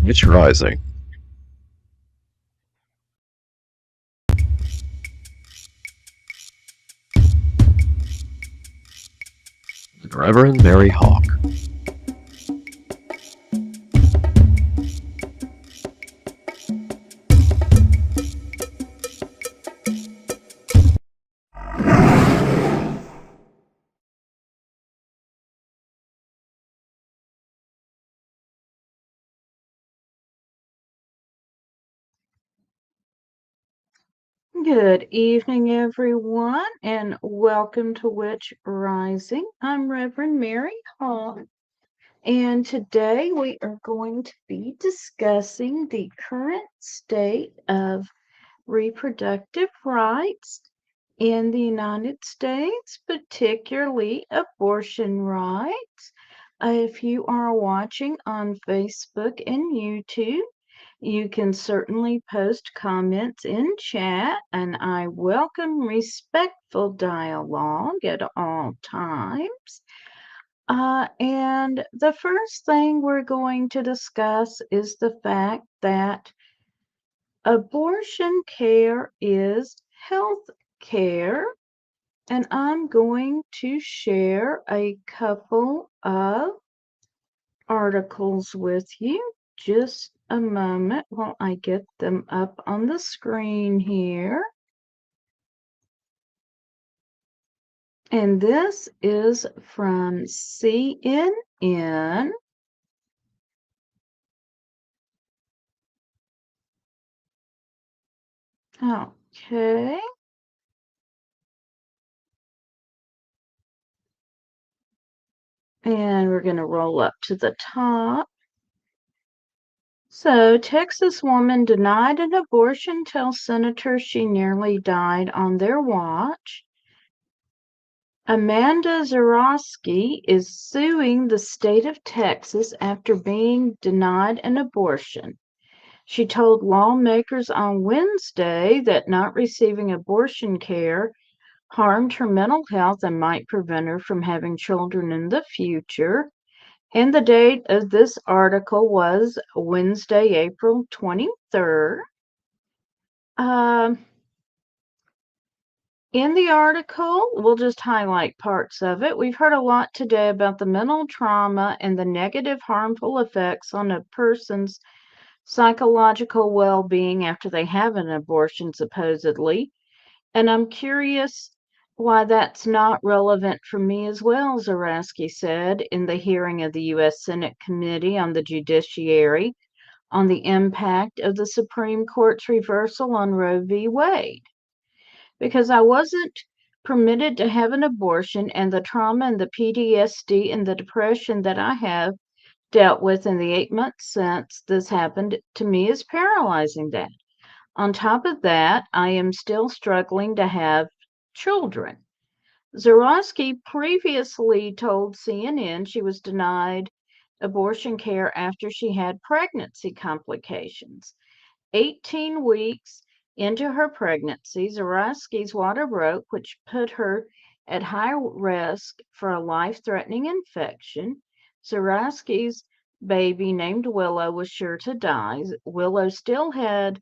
Which rising? Reverend Mary Hawk. Good evening, everyone, and welcome to Witch Rising. I'm Reverend Mary Hall, and today we are going to be discussing the current state of reproductive rights in the United States, particularly abortion rights. If you are watching on Facebook and YouTube, you can certainly post comments in chat, and I welcome respectful dialogue at all times. And the first thing we're going to discuss is the fact that abortion care is health care, and I'm going to share a couple of articles with you. Just a moment while I get them up on the screen here. And this is from CNN. Okay. And we're going to roll up to the top. So, Texas woman denied an abortion tells senator she nearly died on their watch. Amanda Zarowski is suing the state of Texas after being denied an abortion. She told lawmakers on Wednesday that not receiving abortion care harmed her mental health and might prevent her from having children in the future. And the date of this article was Wednesday, April 23rd. In the article, we'll just highlight parts of it. We've heard a lot today about the mental trauma and the negative, harmful effects on a person's psychological well-being after they have an abortion, supposedly. And I'm curious why that's not relevant for me as well, Zarowski said in the hearing of the U.S. Senate Committee on the Judiciary on the impact of the Supreme Court's reversal on Roe v. Wade. Because I wasn't permitted to have an abortion, and the trauma and the PTSD and the depression that I have dealt with in the 8 months since this happened to me is paralyzing that. On top of that, I am still struggling to have children. Zarowski previously told CNN she was denied abortion care after she had pregnancy complications. 18 weeks into her pregnancy, Zarowski's water broke, which put her at high risk for a life-threatening infection. Zarowski's baby, named Willow, was sure to die. Willow still had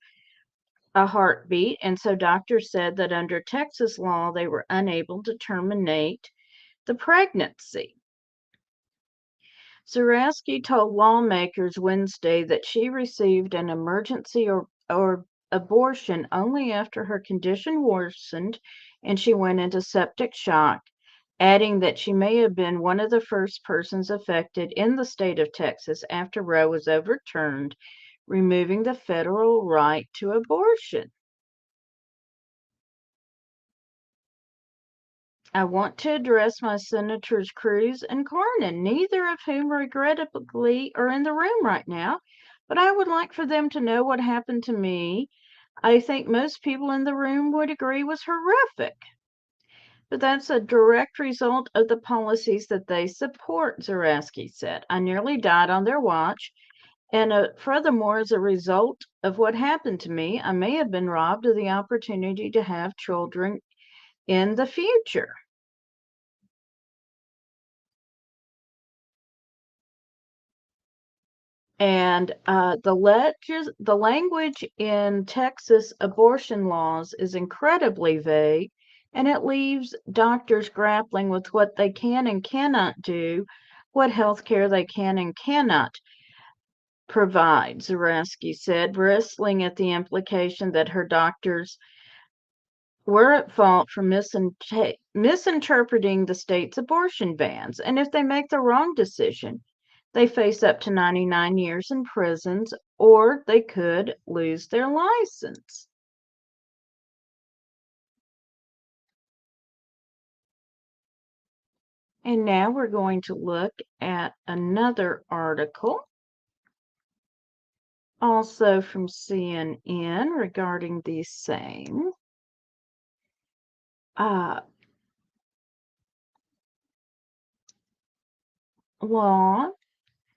a heartbeat, and so doctors said that under Texas law, they were unable to terminate the pregnancy. Zarowski told lawmakers Wednesday that she received an emergency or abortion only after her condition worsened and she went into septic shock, adding that she may have been one of the first persons affected in the state of Texas after Roe was overturned, removing the federal right to abortion. I want to address my Senators Cruz and Cornyn, neither of whom regrettably are in the room right now, but I would like for them to know what happened to me. I think most people in the room would agree was horrific. But that's a direct result of the policies that they support, Zarowski said. I nearly died on their watch, and furthermore, as a result of what happened to me, I may have been robbed of the opportunity to have children in the future. And the language in Texas abortion laws is incredibly vague, and it leaves doctors grappling with what they can and cannot do, what health care they can and cannot provide, Zareski said, bristling at the implication that her doctors were at fault for misinterpreting the state's abortion bans. And if they make the wrong decision, they face up to 99 years in prisons, or they could lose their license. And now we're going to look at another article, also from CNN, regarding the same law.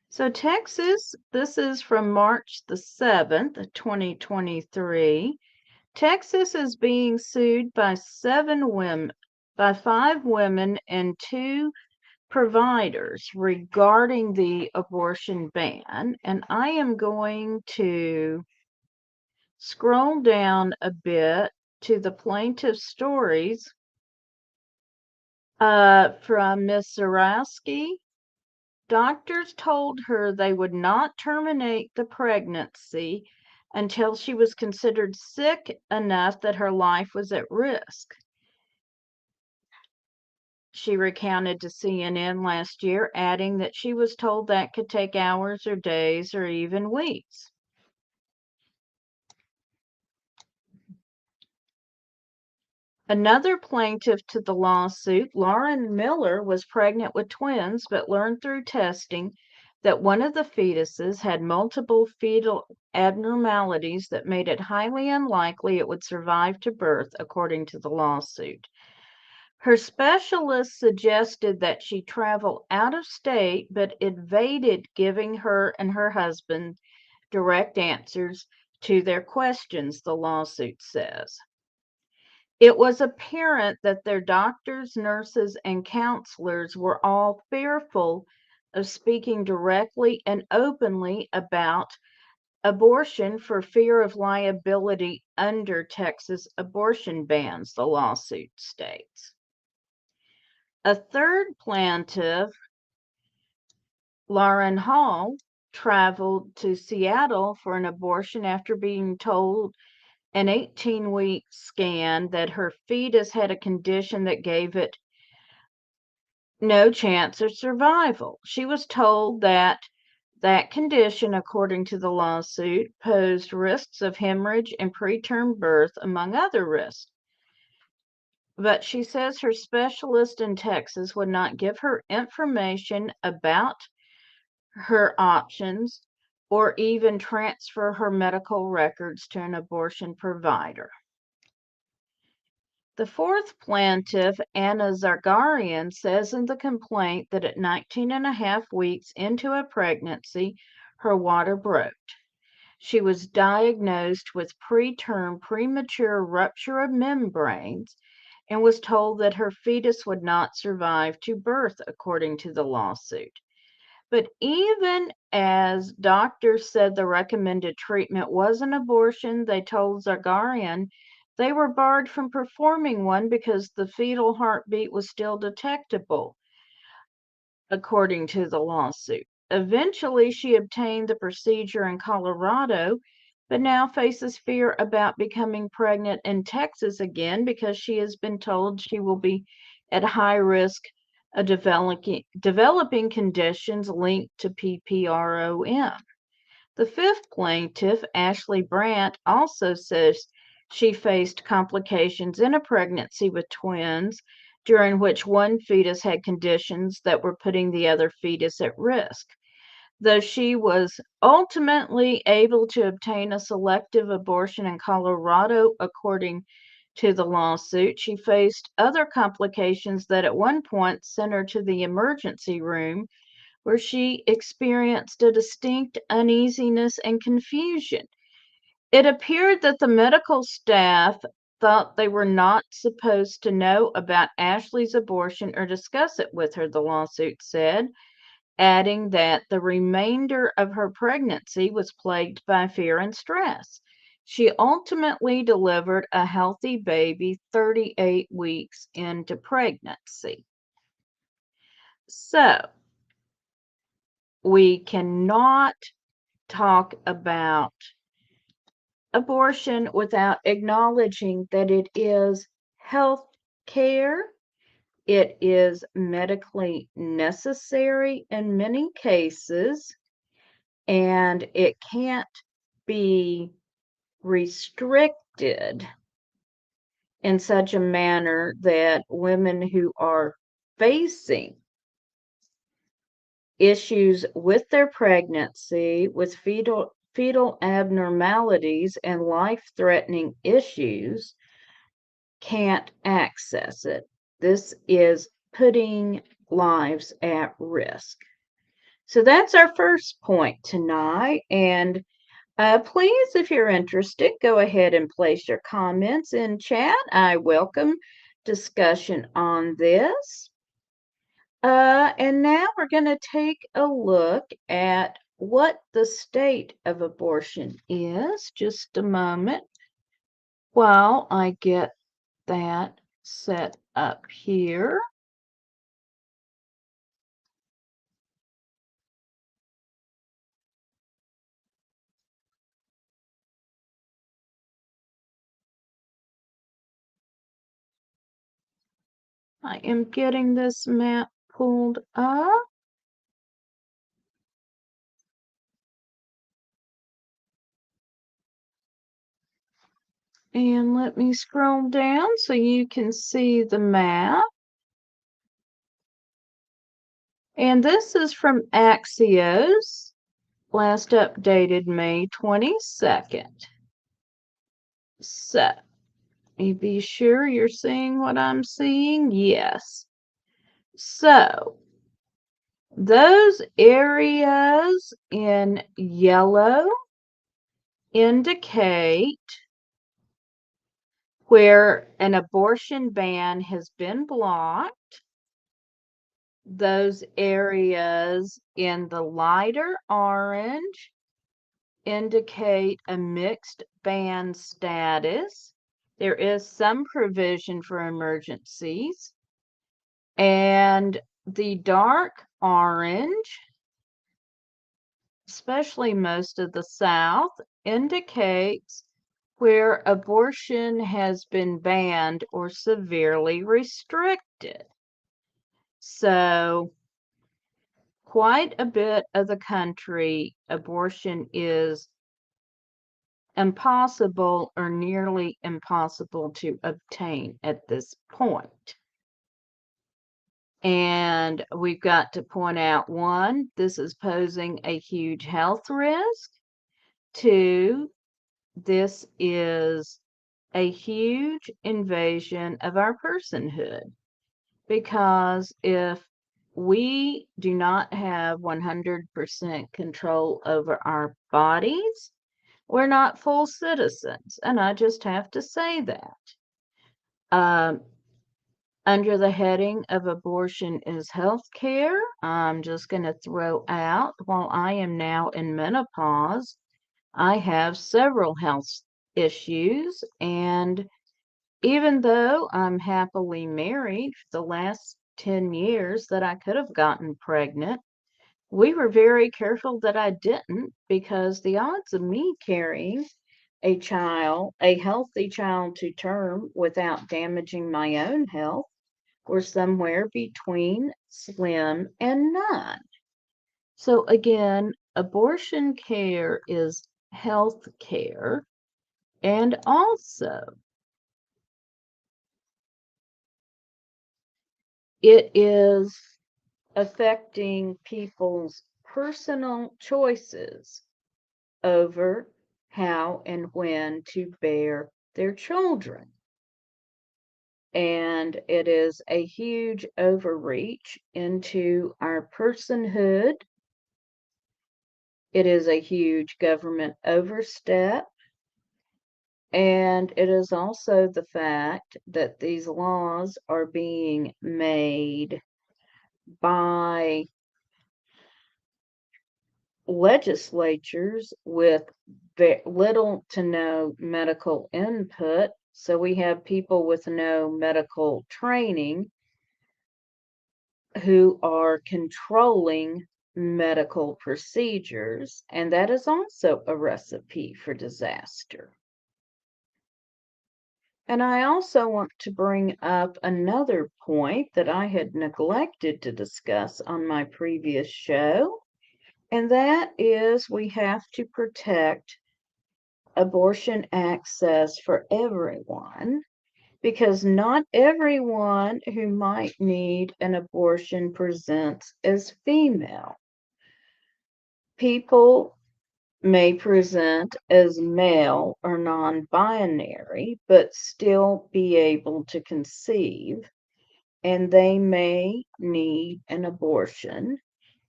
So, Texas, this is from March the 7th, 2023. Texas is being sued by five women and two providers regarding the abortion ban. And I am going to scroll down a bit to the plaintiff stories from Ms. Zarowski. Doctors told her they would not terminate the pregnancy until she was considered sick enough that her life was at risk. She recounted to CNN last year, adding that she was told that could take hours or days or even weeks. Another plaintiff to the lawsuit, Lauren Miller, was pregnant with twins, but learned through testing that one of the fetuses had multiple fetal abnormalities that made it highly unlikely it would survive to birth, according to the lawsuit. Her specialist suggested that she travel out of state, but evaded giving her and her husband direct answers to their questions, the lawsuit says. It was apparent that their doctors, nurses, and counselors were all fearful of speaking directly and openly about abortion for fear of liability under Texas abortion bans, the lawsuit states. A third plaintiff, Lauren Hall, traveled to Seattle for an abortion after being told an 18-week scan that her fetus had a condition that gave it no chance of survival. She was told that that condition, according to the lawsuit, posed risks of hemorrhage and preterm birth, among other risks. But she says her specialist in Texas would not give her information about her options or even transfer her medical records to an abortion provider. The fourth plaintiff, Anna Zargarian, says in the complaint that at 19 and a half weeks into a pregnancy, her water broke. She was diagnosed with preterm premature rupture of membranes and was told that her fetus would not survive to birth, according to the lawsuit. But even as doctors said the recommended treatment was an abortion, they told Zargarian they were barred from performing one because the fetal heartbeat was still detectable, according to the lawsuit. Eventually, she obtained the procedure in Colorado, but now faces fear about becoming pregnant in Texas again because she has been told she will be at high risk of developing conditions linked to PPROM. The fifth plaintiff, Ashley Brandt, also says she faced complications in a pregnancy with twins, during which one fetus had conditions that were putting the other fetus at risk. Though she was ultimately able to obtain a selective abortion in Colorado, according to the lawsuit, she faced other complications that at one point sent her to the emergency room, where she experienced a distinct uneasiness and confusion. It appeared that the medical staff thought they were not supposed to know about Ashley's abortion or discuss it with her, the lawsuit said. adding that the remainder of her pregnancy was plagued by fear and stress. She ultimately delivered a healthy baby 38 weeks into pregnancy. So, we cannot talk about abortion without acknowledging that it is health care. It is medically necessary in many cases, and it can't be restricted in such a manner that women who are facing issues with their pregnancy, with fetal abnormalities and life-threatening issues, can't access it. This is putting lives at risk. So that's our first point tonight. And please, if you're interested, go ahead and place your comments in chat. I welcome discussion on this. And now we're going to take a look at what the state of abortion is. Just a moment while I get that set up here. I am getting this map pulled up. And let me scroll down so you can see the map. And this is from Axios, last updated May 22nd. So, let me be sure you're seeing what I'm seeing. Yes. So, those areas in yellow indicate where an abortion ban has been blocked. Those areas in the lighter orange indicate a mixed ban status. There is some provision for emergencies. And the dark orange, especially most of the South, indicates where abortion has been banned or severely restricted. So, quite a bit of the country, abortion is impossible or nearly impossible to obtain at this point. And we've got to point out, one, this is posing a huge health risk. Two, this is a huge invasion of our personhood. Because if we do not have 100% control over our bodies, we're not full citizens. And I just have to say that. Under the heading of abortion is health care, I'm just going to throw out, while I am now in menopause, I have several health issues. And even though I'm happily married for the last 10 years that I could have gotten pregnant, we were very careful that I didn't, because the odds of me carrying a child, a healthy child to term without damaging my own health, were somewhere between slim and none. So again, abortion care is health care, and also it is affecting people's personal choices over how and when to bear their children. And it is a huge overreach into our personhood. It is a huge government overstep. And it is also the fact that these laws are being made by legislatures with little to no medical input. So we have people with no medical training who are controlling medical procedures, and that is also a recipe for disaster. And I also want to bring up another point that I had neglected to discuss on my previous show, and that is we have to protect abortion access for everyone because not everyone who might need an abortion presents as female. People may present as male or non binary, but still be able to conceive, and they may need an abortion.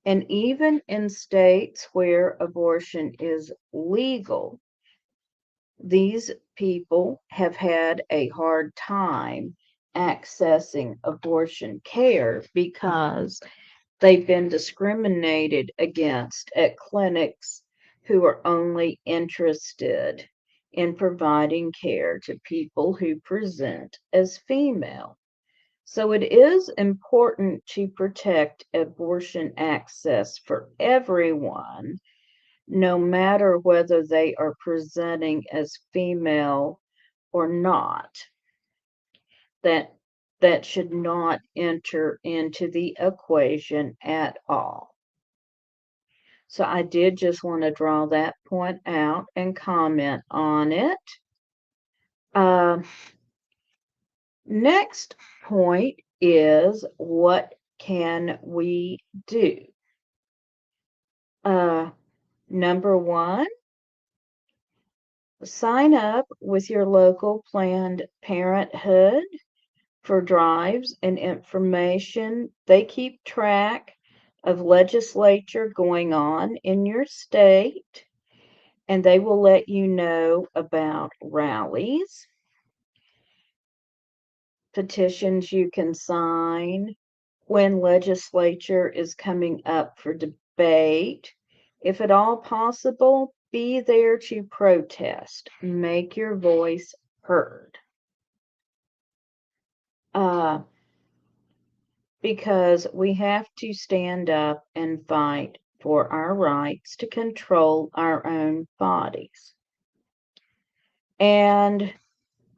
And even in states where abortion is legal, these people have had a hard time accessing abortion care because they've been discriminated against at clinics who are only interested in providing care to people who present as female. So it is important to protect abortion access for everyone, no matter whether they are presenting as female or not. That that should not enter into the equation at all. So I did just want to draw that point out and comment on it. Uh, Next point is what can we do? Uh, Number one, sign up with your local Planned Parenthood for drives and information. They keep track of legislature going on in your state, and they will let you know about rallies, petitions you can sign, when legislature is coming up for debate. If at all possible, be there to protest. Make your voice heard. Uh, because we have to stand up and fight for our rights to control our own bodies. And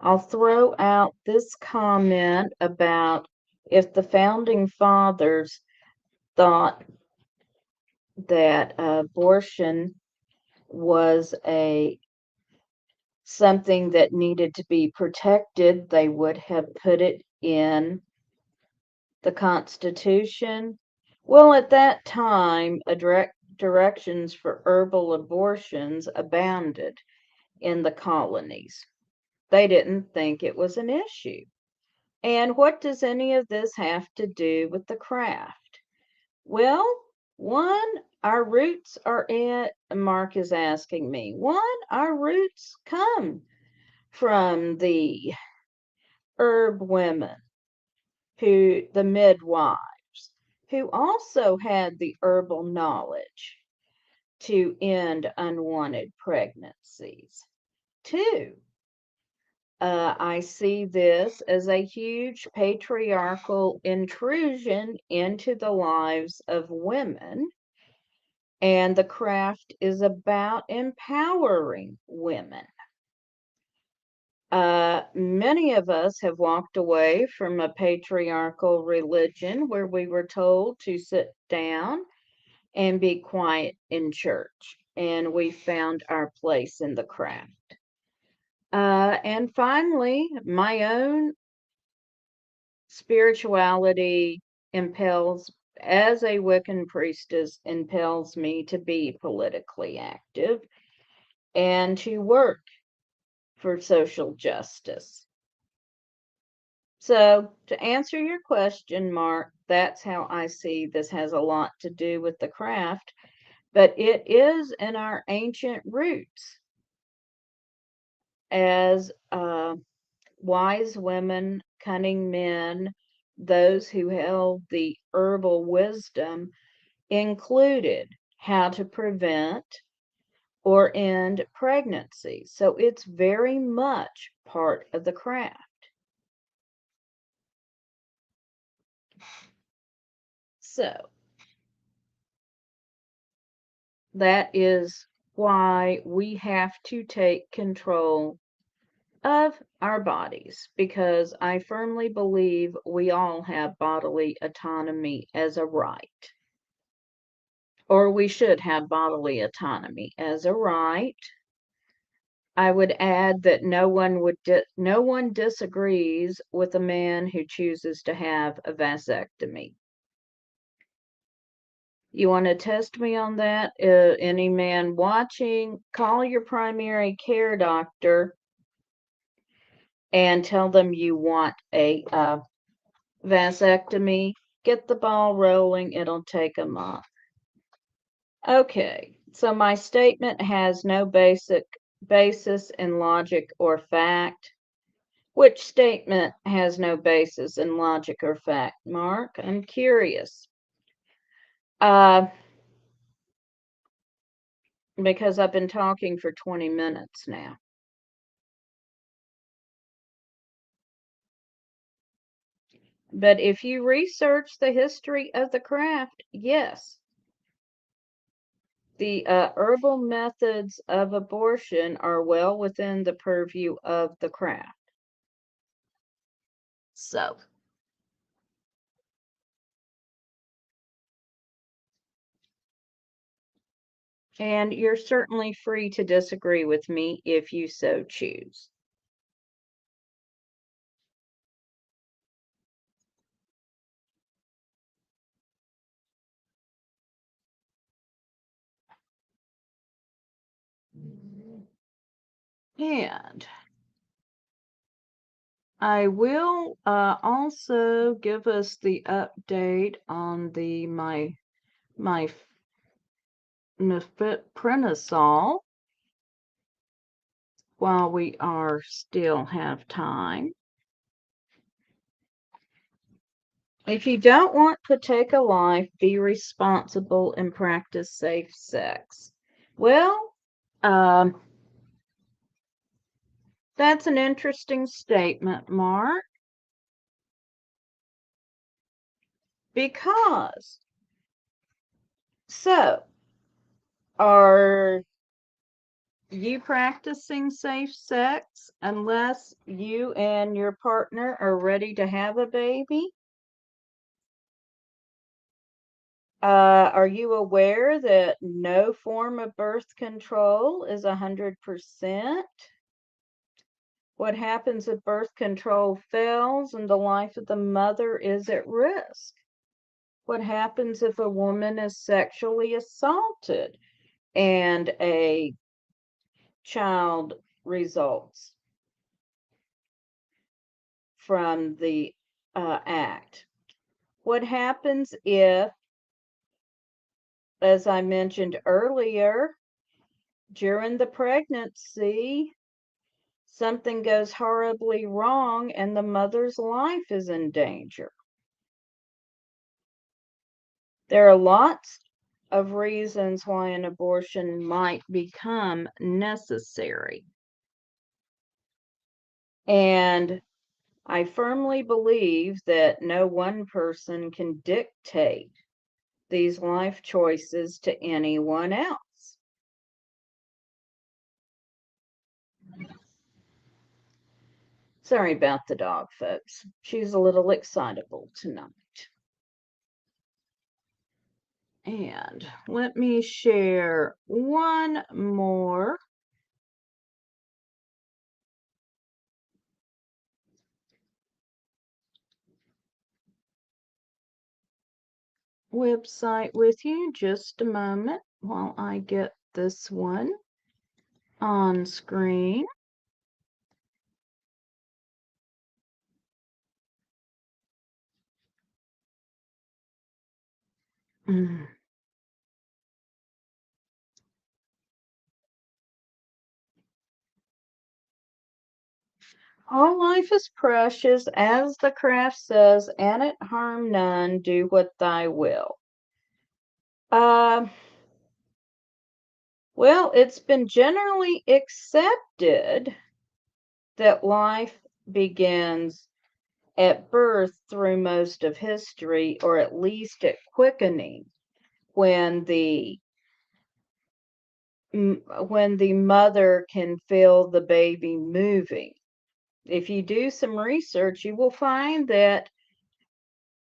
I'll throw out this comment about if the founding fathers thought that abortion was a something that needed to be protected, they would have put it in the Constitution. Well, at that time, directions for herbal abortions abounded in the colonies. They didn't think it was an issue. And what does any of this have to do with the craft? Well, one, our roots are in, Mark is asking me, one, our roots come from the herb women, the midwives, who also had the herbal knowledge to end unwanted pregnancies. Two, I see this as a huge patriarchal intrusion into the lives of women, and the craft is about empowering women. Many of us have walked away from a patriarchal religion where we were told to sit down and be quiet in church, and we found our place in the craft. And finally, my own spirituality impels, as a Wiccan priestess, impels me to be politically active and to work for social justice. So, to answer your question, Mark, that's how I see this has a lot to do with the craft, but it is in our ancient roots as wise women, cunning men, those who held the herbal wisdom included how to prevent or end pregnancy. So it's very much part of the craft. So that is why we have to take control of our bodies, because I firmly believe we all have bodily autonomy as a right, or we should have bodily autonomy as a right. I would add that no one disagrees with a man who chooses to have a vasectomy. You want to test me on that? Any man watching, call your primary care doctor and tell them you want a vasectomy. Get the ball rolling. It'll take a month. Okay, so my statement has no basis in logic or fact. Which statement has no basis in logic or fact, Mark? I'm curious. Because I've been talking for 20 minutes now. But if you research the history of the craft, yes, the herbal methods of abortion are well within the purview of the craft. So, and you're certainly free to disagree with me if you so choose. And I will also give us the update on the my mifeprintosol while we are still have time. If you don't want to take a life, be responsible and practice safe sex. Well, that's an interesting statement, Mark, because so are you practicing safe sex unless you and your partner are ready to have a baby? Are you aware that no form of birth control is 100%? What happens if birth control fails and the life of the mother is at risk? What happens if a woman is sexually assaulted and a child results from the act? What happens if, as I mentioned earlier, during the pregnancy, something goes horribly wrong and the mother's life is in danger? There are lots of reasons why an abortion might become necessary. And I firmly believe that no one person can dictate these life choices to anyone else. Sorry about the dog, folks. She's a little excitable tonight. And let me share one more website with you. Just a moment while I get this one on screen. Mm. All life is precious, as the craft says, and it harm none, do what thy will. Uh, Well, it's been generally accepted that life begins at birth through most of history, or at least at quickening, when the when the mother can feel the baby moving. If you do some research, you will find that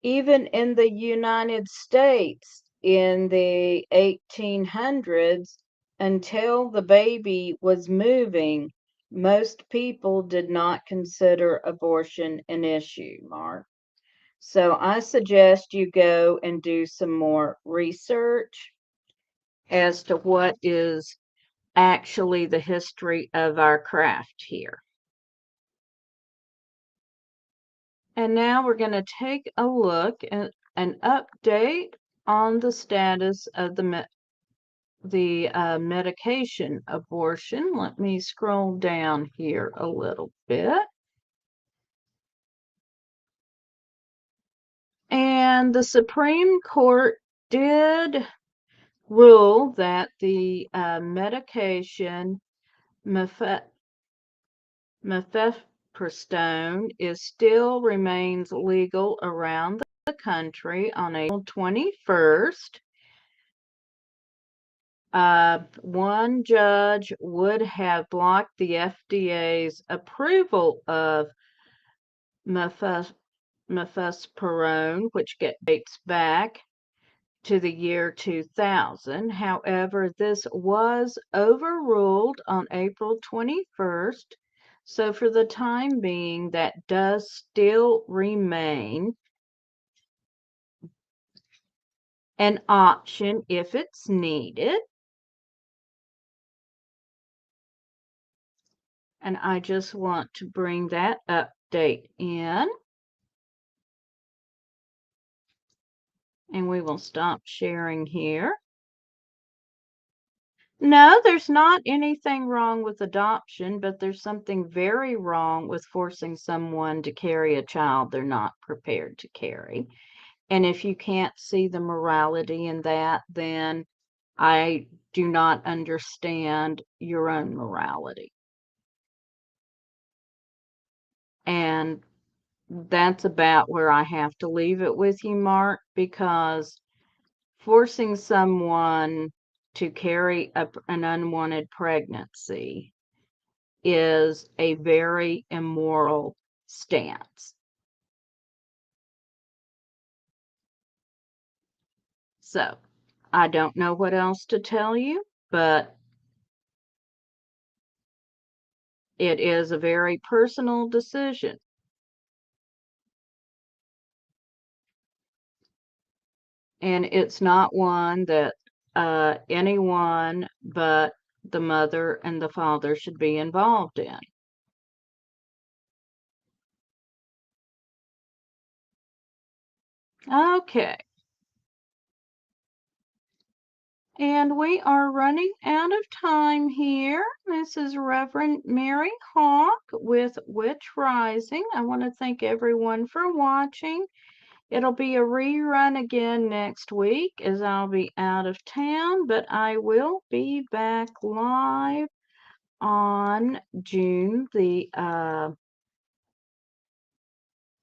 even in the United States in the 1800s, until the baby was moving, most people did not consider abortion an issue, Mark. So I suggest you go and do some more research as to what is actually the history of our craft here. And now we're going to take a look at an update on the status of the medication abortion. Let me scroll down here a little bit. And the Supreme Court did rule that the medication mifepristone still remains legal around the country on April 21st. One judge would have blocked the FDA's approval of mifepristone, which dates back to the year 2000. However, this was overruled on April 21st. So for the time being, that does still remain an option if it's needed. And I just want to bring that update in. And we will stop sharing here. No, there's not anything wrong with adoption, but there's something very wrong with forcing someone to carry a child they're not prepared to carry. And if you can't see the morality in that, then I do not understand your own morality. And that's about where I have to leave it with you, Mark, because forcing someone to carry an unwanted pregnancy is a very immoral stance. So, I don't know what else to tell you, but it is a very personal decision. And it's not one that anyone but the mother and the father should be involved in. Okay. And we are running out of time here. This is Reverend Mary Hawk with Witch Rising. I want to thank everyone for watching. It'll be a rerun again next week as I'll be out of town, but I will be back live on June the,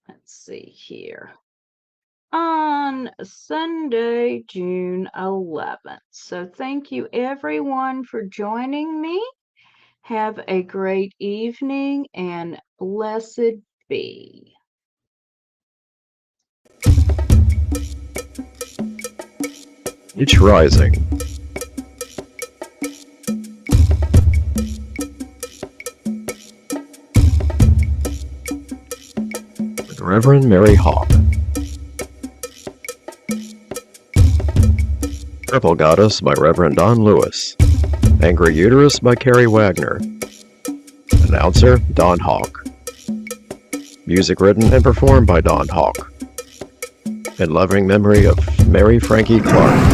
let's see here, on Sunday, June 11th. So thank you everyone for joining me. Have a great evening and blessed be. Each Rising. With Reverend Mary Hawk. Purple Goddess by Reverend Don Lewis. Angry Uterus by Carrie Wagner. Announcer, Don Hawk. Music written and performed by Don Hawk. In loving memory of Mary Frankie Clark.